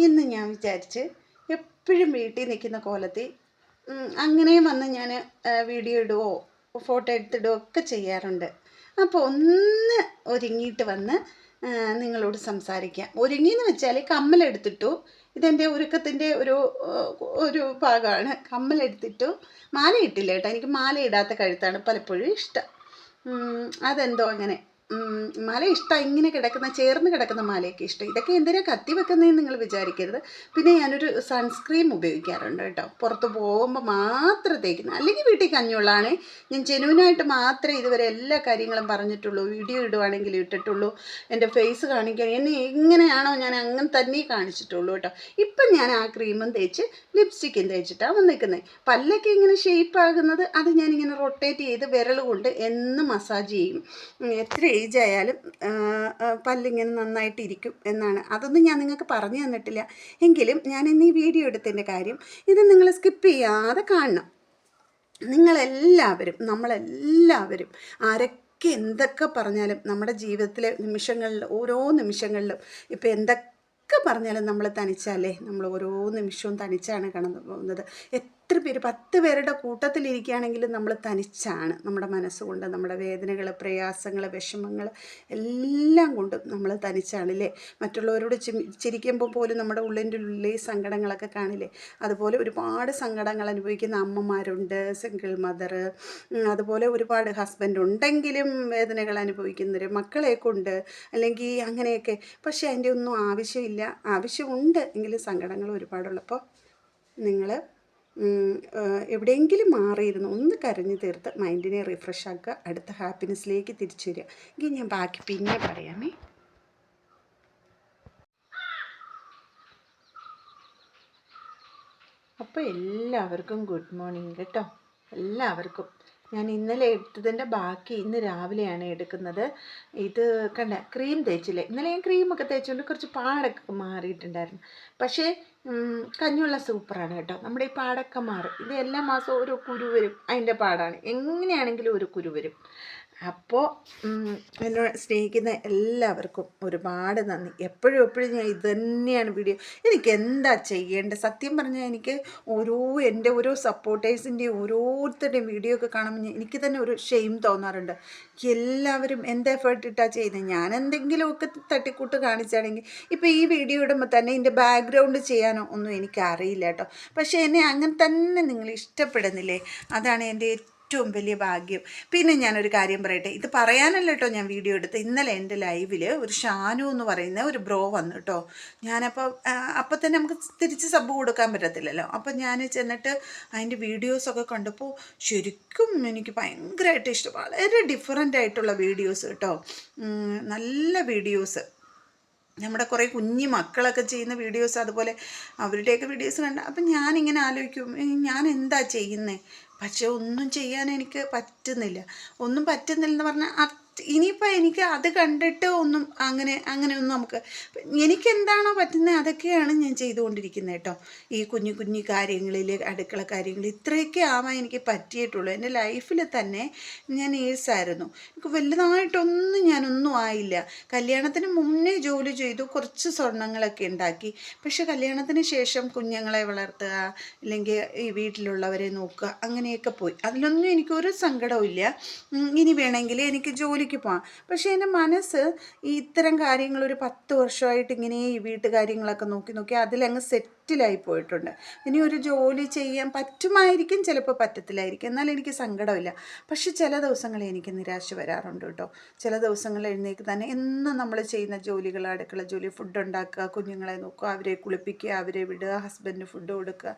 ഇന്ന് ഞാൻ വിചാരിച്ച് എപ്പോഴും വീട്ടിൽ നിൽക്കുന്ന കോലത്തിൽ അങ്ങനെയും വന്ന് ഞാൻ വീഡിയോ ഇടുവോ ഫോട്ടോ എടുത്തിടുകയോ ഒക്കെ ചെയ്യാറുണ്ട്. അപ്പോൾ ഒന്ന് ഒരുങ്ങിയിട്ട് വന്ന് നിങ്ങളോട് സംസാരിക്കാം. ഒരുങ്ങിയെന്ന് വെച്ചാൽ കമ്മലെടുത്തിട്ടു. ഇതെൻ്റെ ഒരുക്കത്തിൻ്റെ ഒരു ഭാഗമാണ്. കമ്മലെടുത്തിട്ടു. മാല ഇട്ടില്ല കേട്ടോ, എനിക്ക് മാല ഇടാത്ത കഴുത്താണ് പലപ്പോഴും ഇഷ്ടം. അതെന്തോ അങ്ങനെ മാല ഇഷ്ടം. ഇങ്ങനെ കിടക്കുന്ന ചേർന്ന് കിടക്കുന്ന മാലയൊക്കെ ഇഷ്ടം. ഇതൊക്കെ എന്തിനാണ് കത്തി വെക്കുന്നതെന്ന് നിങ്ങൾ വിചാരിക്കരുത്. പിന്നെ ഞാനൊരു സൺസ്ക്രീം ഉപയോഗിക്കാറുണ്ട് കേട്ടോ, പുറത്ത് പോകുമ്പോൾ മാത്രം തേക്കുന്നത്. അല്ലെങ്കിൽ വീട്ടിൽ കഞ്ഞുള്ളതാണ്. ഞാൻ ജെനുവിനായിട്ട് മാത്രമേ ഇതുവരെ എല്ലാ കാര്യങ്ങളും പറഞ്ഞിട്ടുള്ളൂ. വീഡിയോ ഇടുവാണെങ്കിലും ഇട്ടിട്ടുള്ളൂ. എൻ്റെ ഫേസ് കാണിക്കാൻ എന്നെ എങ്ങനെയാണോ ഞാൻ അങ്ങനെ തന്നെ കാണിച്ചിട്ടുള്ളൂ കേട്ടോ. ഇപ്പം ഞാൻ ആ ക്രീമും തേച്ച് ലിപ്സ്റ്റിക്കും തേച്ചിട്ടാണ് വന്നിരിക്കുന്നത്. പല്ലൊക്കെ ഇങ്ങനെ ഷേപ്പ് ആകുന്നത് അത് ഞാനിങ്ങനെ റൊട്ടേറ്റ് ചെയ്ത് വിരൽ കൊണ്ട് എന്നും മസാജ് ചെയ്യും. എത്ര ഏജ് ആയാലും പല്ലിങ്ങനെ നന്നായിട്ടിരിക്കും എന്നാണ്. അതൊന്നും ഞാൻ നിങ്ങൾക്ക് പറഞ്ഞു തന്നിട്ടില്ല. എങ്കിലും ഞാൻ ഇന്ന് ഈ വീഡിയോ എടുത്തതിൻ്റെ കാര്യം ഇത് നിങ്ങൾ സ്കിപ്പ് ചെയ്യാതെ കാണണം. നിങ്ങളെല്ലാവരും നമ്മളെല്ലാവരും ആരൊക്കെ എന്തൊക്കെ പറഞ്ഞാലും നമ്മുടെ ജീവിതത്തിലെ നിമിഷങ്ങളിൽ ഓരോ നിമിഷങ്ങളിലും ഇപ്പം എന്തൊക്കെ പറഞ്ഞാലും നമ്മൾ തനിച്ചല്ലേ, നമ്മൾ ഓരോ നിമിഷവും തനിച്ചാണ് കടന്നു പോകുന്നത്. എത്ര പേര് 10 പേരുടെ കൂട്ടത്തിലിരിക്കുകയാണെങ്കിലും നമ്മൾ തനിച്ചാണ്. നമ്മുടെ മനസ്സുകൊണ്ട് നമ്മുടെ വേദനകൾ, പ്രയാസങ്ങൾ, വിഷമങ്ങൾ എല്ലാം കൊണ്ടും നമ്മൾ തനിച്ചാണല്ലേ. മറ്റുള്ളവരോട് ചിരിക്കുമ്പോൾ പോലും നമ്മുടെ ഉള്ളിൻ്റെ ഉള്ളിൽ സങ്കടങ്ങളൊക്കെ കാണില്ലേ. അതുപോലെ ഒരുപാട് സങ്കടങ്ങൾ അനുഭവിക്കുന്ന അമ്മമാരുണ്ട്, സിംഗിൾ മദർ. അതുപോലെ ഒരുപാട് ഹസ്ബൻഡ് ഉണ്ടെങ്കിലും വേദനകൾ അനുഭവിക്കുന്നവർ, മക്കളെ കൊണ്ട് അല്ലെങ്കിൽ അങ്ങനെയൊക്കെ. പക്ഷേ അതിൻ്റെ ഒന്നും ആവശ്യമില്ല. ആവശ്യമുണ്ട് എങ്കിലും സങ്കടങ്ങൾ ഒരുപാടുള്ളപ്പോൾ നിങ്ങൾ എവിടെയെങ്കിലും മാറിയിരുന്നു ഒന്ന് കരഞ്ഞു തീർത്ത് മൈൻഡിനെ റിഫ്രഷ് ആക്കുക, അടുത്ത ഹാപ്പിനെസ്സിലേക്ക് തിരിച്ചു വരിക. എങ്കിൽ ഞാൻ ബാക്കി പിന്നെ പറയാമേ. അപ്പോൾ എല്ലാവർക്കും ഗുഡ് മോർണിംഗ് കേട്ടോ. എല്ലാവർക്കും ഞാൻ ഇന്നലെ എടുത്തതിൻ്റെ ബാക്കി ഇന്ന് രാവിലെയാണ് എടുക്കുന്നത്. ഇത് കണ്ട ക്രീം തേച്ചില്ലേ, ഇന്നലെ ഞാൻ ക്രീമൊക്കെ തേച്ചുകൊണ്ട് കുറച്ച് പാടൊക്കെ മാറിയിട്ടുണ്ടായിരുന്നു. പക്ഷേ കഞ്ഞുള്ള സൂപ്പറാണ് കേട്ടോ. നമ്മുടെ ഈ പാടൊക്കെ മാറും. ഇത് എല്ലാ മാസവും ഒരു കുരു വരും, അതിൻ്റെ പാടാണ്. എങ്ങനെയാണെങ്കിലും ഒരു കുരു വരും. അപ്പോൾ എന്നോട് സ്നേഹിക്കുന്ന എല്ലാവർക്കും ഒരുപാട് നന്ദി. എപ്പോഴും ഞാൻ ഇത് തന്നെയാണ് വീഡിയോ. എനിക്ക് എന്താ ചെയ്യേണ്ടത്? സത്യം പറഞ്ഞാൽ എനിക്ക് എൻ്റെ ഓരോ സപ്പോർട്ടേഴ്സിൻ്റെയും ഓരോരുത്തരുടെയും വീഡിയോ ഒക്കെ കാണുമ്പോൾ എനിക്ക് തന്നെ ഒരു ഷെയിം തോന്നാറുണ്ട്. എല്ലാവരും എന്ത് എഫേർട്ട് ഇട്ടാണ് ചെയ്യുന്നത്. ഞാൻ എന്തെങ്കിലുമൊക്കെ തട്ടിക്കൂട്ട് കാണിച്ചാണെങ്കിൽ ഇപ്പോൾ ഈ വീഡിയോ ഇടുമ്പോൾ തന്നെ ഇതിൻ്റെ ബാക്ക്ഗ്രൗണ്ട് ചെയ്യാനോ ഒന്നും എനിക്കറിയില്ല കേട്ടോ. പക്ഷേ എന്നെ അങ്ങനെ തന്നെ നിങ്ങൾ ഇഷ്ടപ്പെടുന്നില്ലേ, അതാണ് എൻ്റെ ഏറ്റവും വലിയ ഭാഗ്യം. പിന്നെ ഞാനൊരു കാര്യം പറയട്ടെ, ഇത് പറയാനല്ല കേട്ടോ ഞാൻ വീഡിയോ എടുത്ത്. ഇന്നലെ എൻ്റെ ലൈവിൽ ഒരു ഷാനു എന്ന് പറയുന്ന ഒരു ബ്രോ വന്നു കേട്ടോ. അപ്പോൾ തന്നെ നമുക്ക് തിരിച്ച് സബ് കൊടുക്കാൻ പറ്റത്തില്ലല്ലോ. അപ്പം ഞാൻ ചെന്നിട്ട് അതിൻ്റെ വീഡിയോസൊക്കെ കണ്ടപ്പോൾ ശരിക്കും എനിക്ക് ഭയങ്കരമായിട്ട് ഇഷ്ടം. വളരെ ഡിഫറൻ്റ് ആയിട്ടുള്ള വീഡിയോസ് കേട്ടോ, നല്ല വീഡിയോസ്. നമ്മുടെ കുറേ കുഞ്ഞു മക്കളൊക്കെ ചെയ്യുന്ന വീഡിയോസ്, അതുപോലെ അവരുടെയൊക്കെ വീഡിയോസ് കണ്ട അപ്പം ഞാനിങ്ങനെ ആലോചിക്കും, ഞാൻ എന്താ ചെയ്യുന്നത്? പക്ഷേ ഒന്നും ചെയ്യാൻ എനിക്ക് പറ്റുന്നില്ല. ഒന്നും പറ്റുന്നില്ലെന്ന് പറഞ്ഞാൽ ഇനിയിപ്പോൾ എനിക്ക് അത് കണ്ടിട്ട് അങ്ങനെയൊന്നും നമുക്ക് എനിക്കെന്താണോ പറ്റുന്നത് അതൊക്കെയാണ് ഞാൻ ചെയ്തുകൊണ്ടിരിക്കുന്നത് കേട്ടോ. ഈ കുഞ്ഞു കാര്യങ്ങളിൽ, അടുക്കള കാര്യങ്ങൾ, ഇത്രയൊക്കെ ആവാൻ എനിക്ക് പറ്റിയിട്ടുള്ളൂ. എൻ്റെ ലൈഫിൽ തന്നെ ഞാൻ നേഴ്സായിരുന്നു. എനിക്ക് വലുതായിട്ടൊന്നും ഞാനൊന്നും ആയില്ല. കല്യാണത്തിന് മുന്നേ ജോലി ചെയ്തു, കുറച്ച് സ്വർണ്ണങ്ങളൊക്കെ ഉണ്ടാക്കി. പക്ഷെ കല്യാണത്തിന് ശേഷം കുഞ്ഞുങ്ങളെ വളർത്തുക, അല്ലെങ്കിൽ ഈ വീട്ടിലുള്ളവരെ നോക്കുക, അങ്ങനെയൊക്കെ പോയി. അതിലൊന്നും എനിക്കൊരു സങ്കടവും ഇല്ല. ഇനി വേണമെങ്കിൽ എനിക്ക് ജോലിക്ക് പോകാം. പക്ഷേ എൻ്റെ മനസ്സ് ഈ ഇത്തരം കാര്യങ്ങൾ ഒരു 10 വർഷമായിട്ട് ഇങ്ങനെ ഈ വീട്ടുകാര്യങ്ങളൊക്കെ നോക്കി അതിലങ്ങ് സെറ്റിലായി പോയിട്ടുണ്ട്. ഇനി ഒരു ജോലി ചെയ്യാൻ പറ്റുമായിരിക്കും, ചിലപ്പോൾ പറ്റത്തില്ലായിരിക്കും, എന്നാൽ എനിക്ക് സങ്കടമില്ല. പക്ഷെ ചില ദിവസങ്ങളിൽ എനിക്ക് നിരാശ വരാറുണ്ട് കേട്ടോ. ചില ദിവസങ്ങളിൽ എഴുന്നേൽക്ക് തന്നെ എന്നും നമ്മൾ ചെയ്യുന്ന ജോലികൾ, അടുക്കള ജോലി, ഫുഡ് ഉണ്ടാക്കുക, കുഞ്ഞുങ്ങളെ നോക്കുക, അവരെ കുളിപ്പിക്കുക, അവരെ വിടുക, ഹസ്ബൻഡിന് ഫുഡ് കൊടുക്കുക,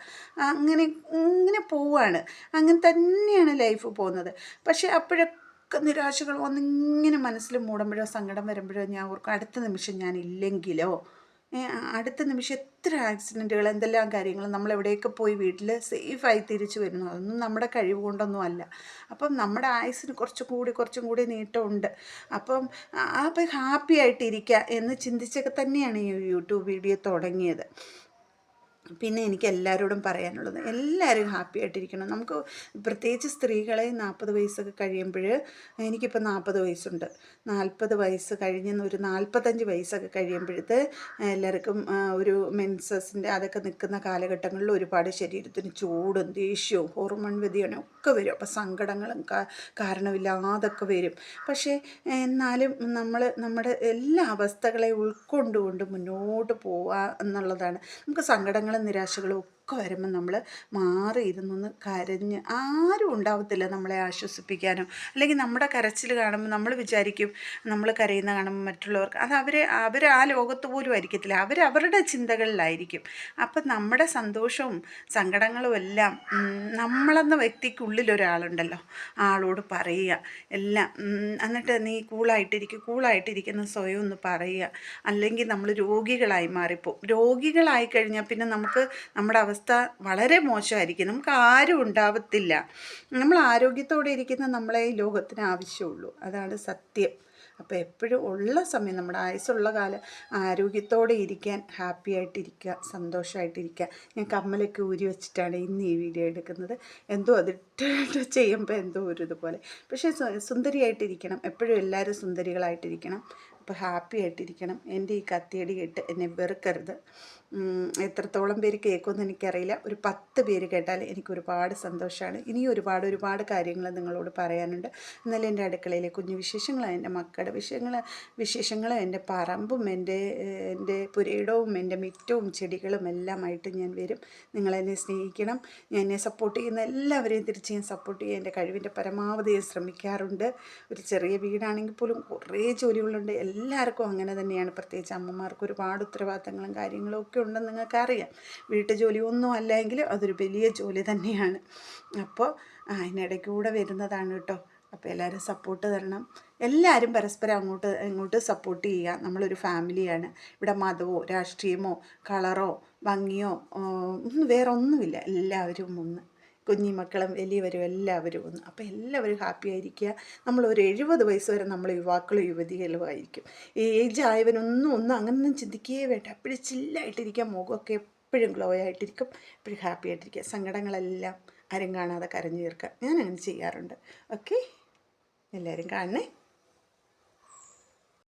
അങ്ങനെ പോവാണ്. അങ്ങനെ തന്നെയാണ് ലൈഫ് പോകുന്നത്. പക്ഷേ അപ്പോഴൊക്കെ നിരാശകൾ വന്നിങ്ങനെ മനസ്സിൽ മൂടുമ്പോഴോ സങ്കടം വരുമ്പോഴോ ഞാൻ ഓർക്കും, അടുത്ത നിമിഷം ഞാൻ ഇല്ലെങ്കിലോ. അടുത്ത നിമിഷം എത്ര ആക്സിഡൻറ്റുകൾ, എന്തെല്ലാം കാര്യങ്ങൾ, നമ്മളെവിടെയൊക്കെ പോയി വീട്ടിൽ സേഫായി തിരിച്ചു വരുന്നു. അതൊന്നും നമ്മുടെ കഴിവ് കൊണ്ടൊന്നും അല്ല. അപ്പം നമ്മുടെ ആയുസ്സിന് കുറച്ചും കൂടി നീട്ടമുണ്ട്. അപ്പം ഹാപ്പി ആയിട്ടിരിക്കുക എന്ന് ചിന്തിച്ചൊക്കെ തന്നെയാണ് ഈ യൂട്യൂബ് വീഡിയോ തുടങ്ങിയത്. പിന്നെ എനിക്ക് എല്ലാവരോടും പറയാനുള്ളത് എല്ലാവരും ഹാപ്പി ആയിട്ടിരിക്കണം. നമുക്ക് പ്രത്യേകിച്ച് സ്ത്രീകളെ 40 വയസ്സൊക്കെ കഴിയുമ്പോൾ, എനിക്കിപ്പോൾ 40 വയസ്സുണ്ട്, 40 വയസ്സ് കഴിഞ്ഞെന്ന് ഒരു 45 വയസ്സൊക്കെ കഴിയുമ്പോഴത്തെ എല്ലാവർക്കും ഒരു മെൻസസിൻ്റെ അതൊക്കെ നിൽക്കുന്ന കാലഘട്ടങ്ങളിൽ ഒരുപാട് ശരീരത്തിന് ചൂടും ദേഷ്യവും ഹോർമോൺ വ്യതിയാനം ഒക്കെ വരും. അപ്പോൾ സങ്കടങ്ങളും കാരണമില്ലാതൊക്കെ വരും. പക്ഷേ എന്നാലും നമ്മുടെ എല്ലാ അവസ്ഥകളെ ഉൾക്കൊണ്ടുകൊണ്ട് മുന്നോട്ട് പോവുക എന്നുള്ളതാണ്. നമുക്ക് സങ്കടങ്ങളും നിരാശകളും ഒക്കെ വരുമ്പോൾ നമ്മൾ മാറി ഇരുന്നൊന്ന് കരഞ്ഞ്, ആരും ഉണ്ടാവത്തില്ല നമ്മളെ ആശ്വസിപ്പിക്കാനോ. അല്ലെങ്കിൽ നമ്മുടെ കരച്ചിൽ കാണുമ്പോൾ നമ്മൾ വിചാരിക്കും, നമ്മൾ കരയുന്ന കാണുമ്പോൾ മറ്റുള്ളവർക്ക് അത് അവർ ആ ലോകത്ത് പോലും ആയിരിക്കത്തില്ല, അവരവരുടെ ചിന്തകളിലായിരിക്കും. അപ്പം നമ്മുടെ സന്തോഷവും സങ്കടങ്ങളും എല്ലാം നമ്മളെന്ന വ്യക്തിക്കുള്ളിലൊരാളുണ്ടല്ലോ, ആളോട് പറയുക എല്ലാം. എന്നിട്ട് നീ കൂളായിട്ടിരിക്കുന്ന സ്വയം ഒന്ന് പറയുക. അല്ലെങ്കിൽ നമ്മൾ രോഗികളായി മാറിപ്പോവും. രോഗികളായി കഴിഞ്ഞാൽ പിന്നെ നമ്മുടെ അവസ്ഥ വളരെ മോശമായിരിക്കും. നമുക്ക് ആരും ഉണ്ടാവത്തില്ല. നമ്മൾ ആരോഗ്യത്തോടെ ഇരിക്കുന്ന നമ്മളെ ഈ ലോകത്തിന് ആവശ്യമുള്ളൂ. അതാണ് സത്യം. അപ്പോൾ എപ്പോഴും ഉള്ള സമയം, നമ്മുടെ ആയുസ്സുള്ള കാലം ആരോഗ്യത്തോടെ ഇരിക്കാൻ, ഹാപ്പി ആയിട്ടിരിക്കുക, സന്തോഷമായിട്ടിരിക്കുക. ഞാൻ കമ്മലൊക്കെ ഊരി വെച്ചിട്ടാണ് ഇന്ന് ഈ വീഡിയോ എടുക്കുന്നത്. എന്തോ അതിട്ട് ചെയ്യുമ്പോൾ എന്തോ ഒരു ഇതുപോലെ. പക്ഷേ സുന്ദരിയായിട്ടിരിക്കണം, എപ്പോഴും എല്ലാവരും സുന്ദരികളായിട്ടിരിക്കണം. അപ്പോൾ ഹാപ്പി ആയിട്ടിരിക്കണം. എൻ്റെ ഈ കത്തിയടി കേട്ട് എന്നെ വെറുക്കരുത്. എത്രത്തോളം പേര് കേൾക്കുമെന്ന് എനിക്കറിയില്ല. ഒരു 10 പേര് കേട്ടാൽ എനിക്ക് ഒരുപാട് സന്തോഷമാണ്. ഇനിയും ഒരുപാട് കാര്യങ്ങൾ നിങ്ങളോട് പറയാനുണ്ട്. ഇന്നലെ എൻ്റെ അടുക്കളയിലെ കുഞ്ഞു വിശേഷങ്ങളും എൻ്റെ മക്കളുടെ വിശേഷങ്ങളും എൻ്റെ പറമ്പും എൻ്റെ പുരയിടവും എൻ്റെ മിറ്റവും ചെടികളും എല്ലാമായിട്ട് ഞാൻ വരും. നിങ്ങളെന്നെ സ്നേഹിക്കണം. എന്നെ സപ്പോർട്ട് ചെയ്യുന്ന എല്ലാവരെയും തിരിച്ച് ഞാൻ സപ്പോർട്ട് ചെയ്യാൻ എൻ്റെ കഴിവിൻ്റെ പരമാവധി ശ്രമിക്കാറുണ്ട്. ഒരു ചെറിയ വീടാണെങ്കിൽ പോലും കുറേ ജോലികളുണ്ട്. എല്ലാവർക്കും അങ്ങനെ തന്നെയാണ്. പ്രത്യേകിച്ച് അമ്മമാർക്ക് ഒരുപാട് ഉത്തരവാദിത്തങ്ങളും കാര്യങ്ങളും ഒക്കെ ഉണ്ടെന്ന് നിങ്ങൾക്കറിയാം. വീട്ടുജോലി ഒന്നും അല്ലെങ്കിൽ അതൊരു വലിയ ജോലി തന്നെയാണ്. അപ്പോൾ അതിനിടയ്ക്ക് കൂടെ വരുന്നതാണ് കേട്ടോ. അപ്പോൾ എല്ലാവരും സപ്പോർട്ട് തരണം. എല്ലാവരും പരസ്പരം അങ്ങോട്ട് സപ്പോർട്ട് ചെയ്യുക. നമ്മളൊരു ഫാമിലിയാണ്. ഇവിടെ മതമോ രാഷ്ട്രീയമോ കളറോ ഭംഗിയോ വേറെ ഒന്നുമില്ല. എല്ലാവരും ഒന്ന്, കുഞ്ഞിമക്കളും വലിയവരും എല്ലാവരും ഒന്ന്. അപ്പോൾ എല്ലാവരും ഹാപ്പി ആയിരിക്കുക. നമ്മളൊരു 70 വയസ്സ് വരെ നമ്മൾ യുവാക്കളും യുവതികളും ആയിരിക്കും. ഏജ് ആയവനൊന്നും അങ്ങനൊന്നും ചിന്തിക്കുകയേ വേണ്ട. എപ്പോഴും ചില്ലായിട്ടിരിക്കുക, മുഖമൊക്കെ എപ്പോഴും ഗ്ലോ ആയിട്ടിരിക്കും, എപ്പോഴും ഹാപ്പി ആയിട്ടിരിക്കുക. സങ്കടങ്ങളെല്ലാം ആരും കാണാതെ കരഞ്ഞു തീർക്കുക. ഞാൻ അങ്ങനെ ചെയ്യാറുണ്ട്. ഓക്കെ, എല്ലാവരും കാണണേ.